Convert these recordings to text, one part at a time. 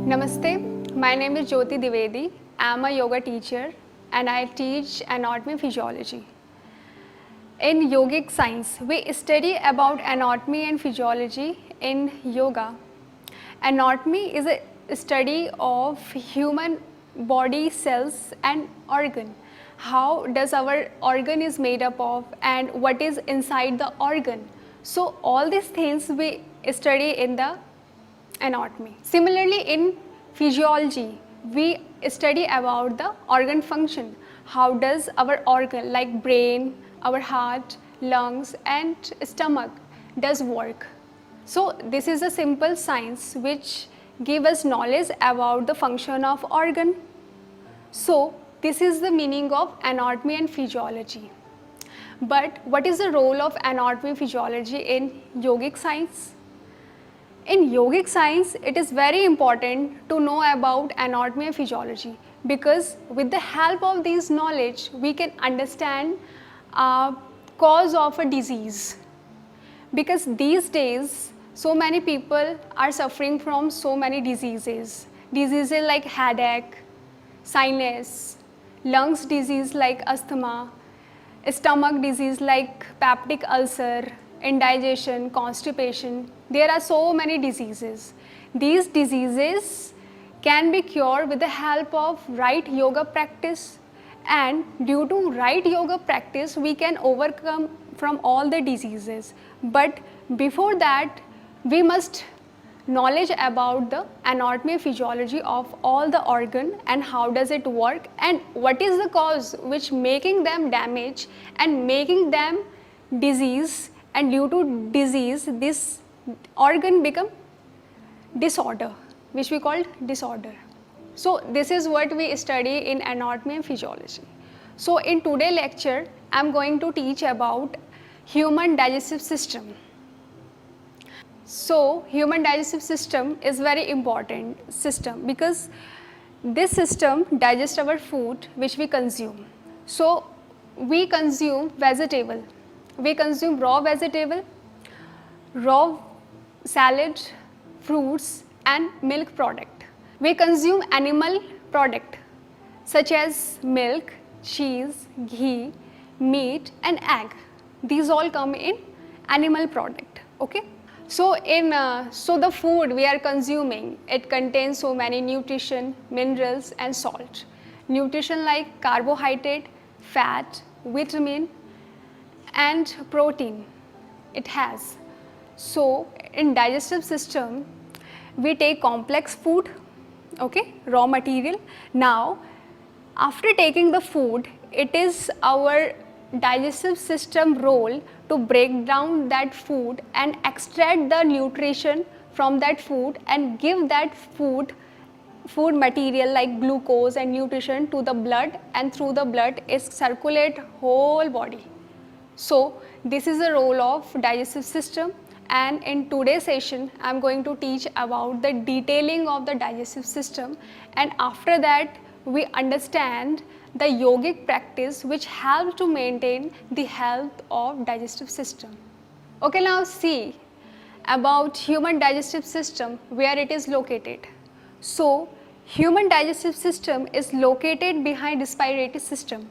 Namaste, my name is Jyoti Divedi. I am a yoga teacher and I teach anatomy and physiology. In yogic science, we study about anatomy and physiology in yoga. Anatomy is a study of human body cells and organ. How does our organ is made up of and what is inside the organ. So all these things we study in the anatomy. Similarly, in physiology, we study about the organ function. How does our organ like brain, our heart, lungs and stomach does work. So this is a simple science which give us knowledge about the function of organ. So this is the meaning of anatomy and physiology. But what is the role of anatomy and physiology in yogic science? In yogic science, it is very important to know about anatomy and physiology because with the help of these knowledge, we can understand cause of a disease. Because these days, so many people are suffering from so many diseases. Diseases like headache, sinus, lungs disease like asthma, stomach disease like peptic ulcer, indigestion, constipation. There are so many diseases. These diseases can be cured with the help of right yoga practice, and due to right yoga practice we can overcome from all the diseases. But before that we must knowledge about the anatomy and physiology of all the organ and how does it work and what is the cause which making them damage and making them disease, and due to disease this organ become disorder which we call disorder. So this is what we study in anatomy and physiology. So in today's lecture I am going to teach about human digestive system. So human digestive system is very important system because this system digests our food which we consume. So we consume vegetable, we consume raw vegetable, raw salad, fruits and milk product. We consume animal product such as milk, cheese, ghee, meat and egg. These all come in animal product. Okay. So the food we are consuming, it contains so many nutrition, minerals and salt. Nutrition like carbohydrate, fat, vitamin and protein it has. So in digestive system we take complex food, okay, raw material. Now after taking the food, it is our digestive system role to break down that food and extract the nutrition from that food and give that food material like glucose and nutrition to the blood, and through the blood is circulate whole body. So this is the role of digestive system, and in today's session I am going to teach about the detailing of the digestive system, and after that we understand the yogic practice which helps to maintain the health of digestive system. Okay, now see about human digestive system, where it is located. So human digestive system is located behind respiratory system.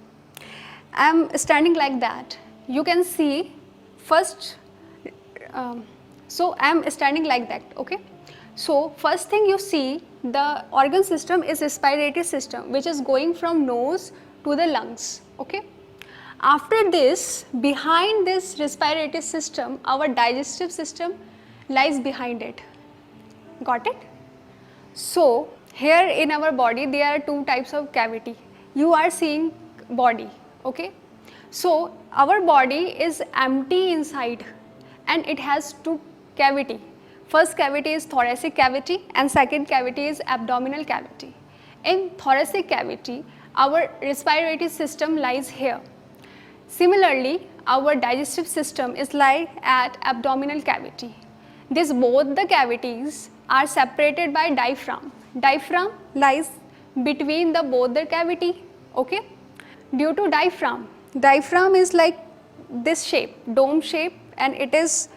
I am standing like that. You can see first, so I am standing like that, okay. So first thing you see, the organ system is respiratory system which is going from nose to the lungs, okay. After this, behind this respiratory system, our digestive system lies behind it. Got it? So here in our body there are two types of cavity. You are seeing body, okay. So our body is empty inside and it has two cavity. First cavity is thoracic cavity and second cavity is abdominal cavity. In thoracic cavity, our respiratory system lies here. Similarly, our digestive system is lie at abdominal cavity. These both the cavities are separated by diaphragm. Diaphragm lies between the both the cavity, okay. Due to diaphragm is like this shape, dome shape, and it is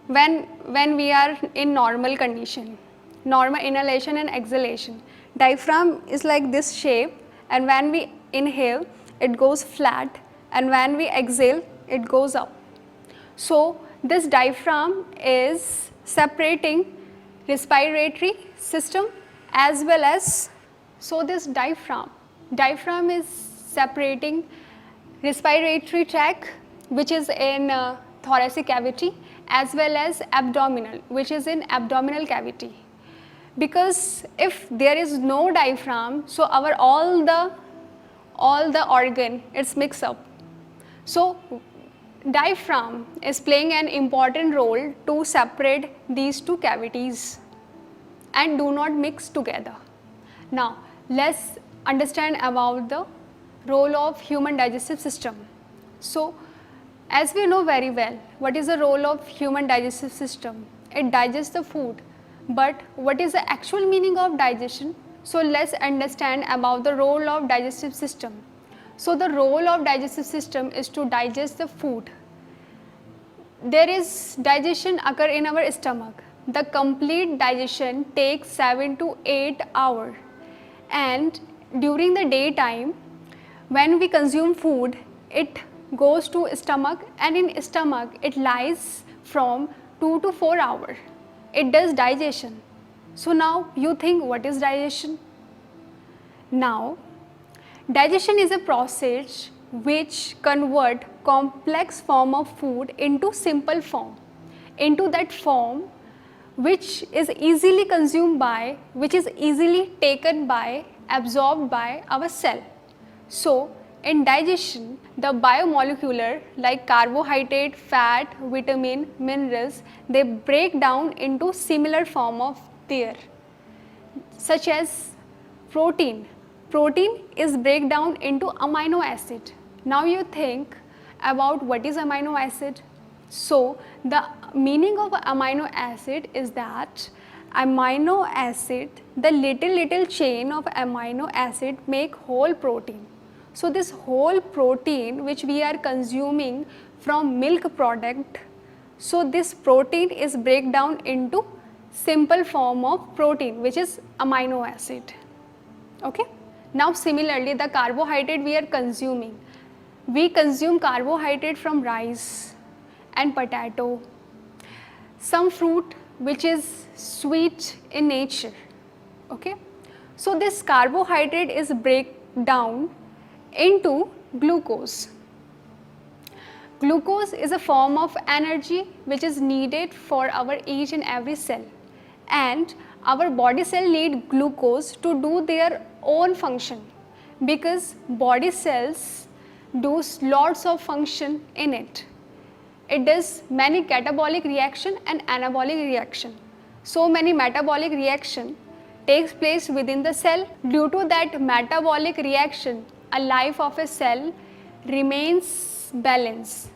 when we are in normal condition. normal inhalation and exhalation. Diaphragm is like this shape, and when we inhale it goes flat, and when we exhale it goes up. So this diaphragm is separating respiratory system as well as, so this diaphragm is separating respiratory tract, which is in thoracic cavity, as well as abdominal, which is in abdominal cavity. Because if there is no diaphragm, so our all the organ it's mixed up. So diaphragm is playing an important role to separate these two cavities and do not mix together. Now let's understand about the role of human digestive system. So as we know very well, what is the role of human digestive system? It digests the food, but what is the actual meaning of digestion? So let's understand about the role of digestive system. So the role of digestive system is to digest the food. There is digestion occur in our stomach. The complete digestion takes 7 to 8 hours, and during the daytime when we consume food it goes to stomach, and in stomach it lies from 2 to 4 hours. It does digestion. So now you think, what is digestion? Now digestion is a process which convert complex form of food into simple form, into that form which is easily consumed by, which is easily taken by, absorbed by our cell. So in digestion, the biomolecular like carbohydrate, fat, vitamin, minerals, they break down into similar form of their, such as protein. Protein is break down into amino acid. Now you think about what is amino acid. So the meaning of amino acid is that amino acid, the little chain of amino acid make whole protein. So this whole protein which we are consuming from milk product, so this protein is break down into simple form of protein, which is amino acid. Okay. Now similarly the carbohydrate we are consuming, we consume carbohydrate from rice and potato, some fruit which is sweet in nature. Okay. So this carbohydrate is break down into glucose. Glucose is a form of energy which is needed for our each and every cell, and our body cell need glucose to do their own function, because body cells do lots of function in it. It does many catabolic reaction and anabolic reaction. So many metabolic reaction takes place within the cell. Due to that metabolic reaction, a life of a cell remains balanced.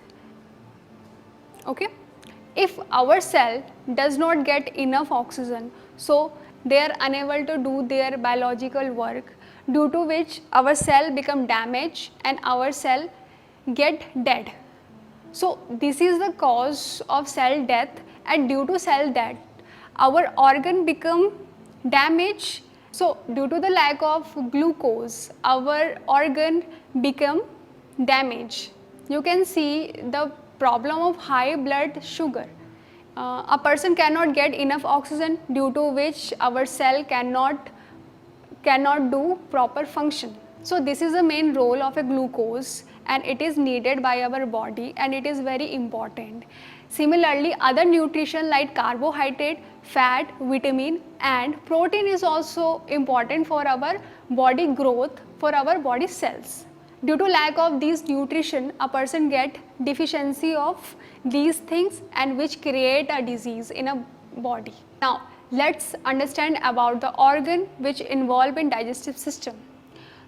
Okay. If our cell does not get enough oxygen, so they are unable to do their biological work, due to which our cell become damaged and our cell get dead. So this is the cause of cell death, and due to cell death our organ become damaged. So due to the lack of glucose our organ become damaged. You can see the problem of high blood sugar. A person cannot get enough oxygen, due to which our cell cannot do proper function. So this is the main role of a glucose, and it is needed by our body, and it is very important. Similarly, other nutrition like carbohydrate, fat, vitamin and protein is also important for our body growth, for our body cells. Due to lack of these nutrition, a person get deficiency of these things, and which create a disease in a body. Now let's understand about the organ which involve in digestive system.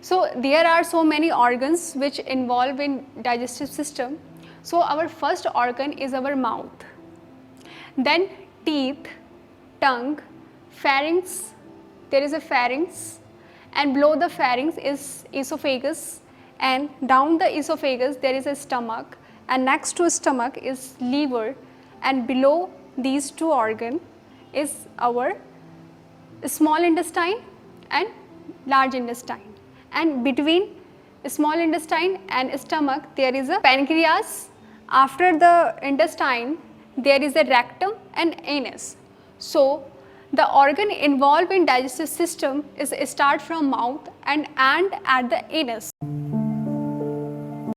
So there are so many organs which involve in digestive system. So our first organ is our mouth, then teeth, tongue, pharynx, there is a pharynx, and below the pharynx is esophagus, and down the esophagus there is a stomach, and next to stomach is liver, and below these two organ is our small intestine and large intestine, and between small intestine and stomach there is a pancreas. After the intestine there is a rectum and anus. So the organ involved in digestive system is start from mouth and end at the anus.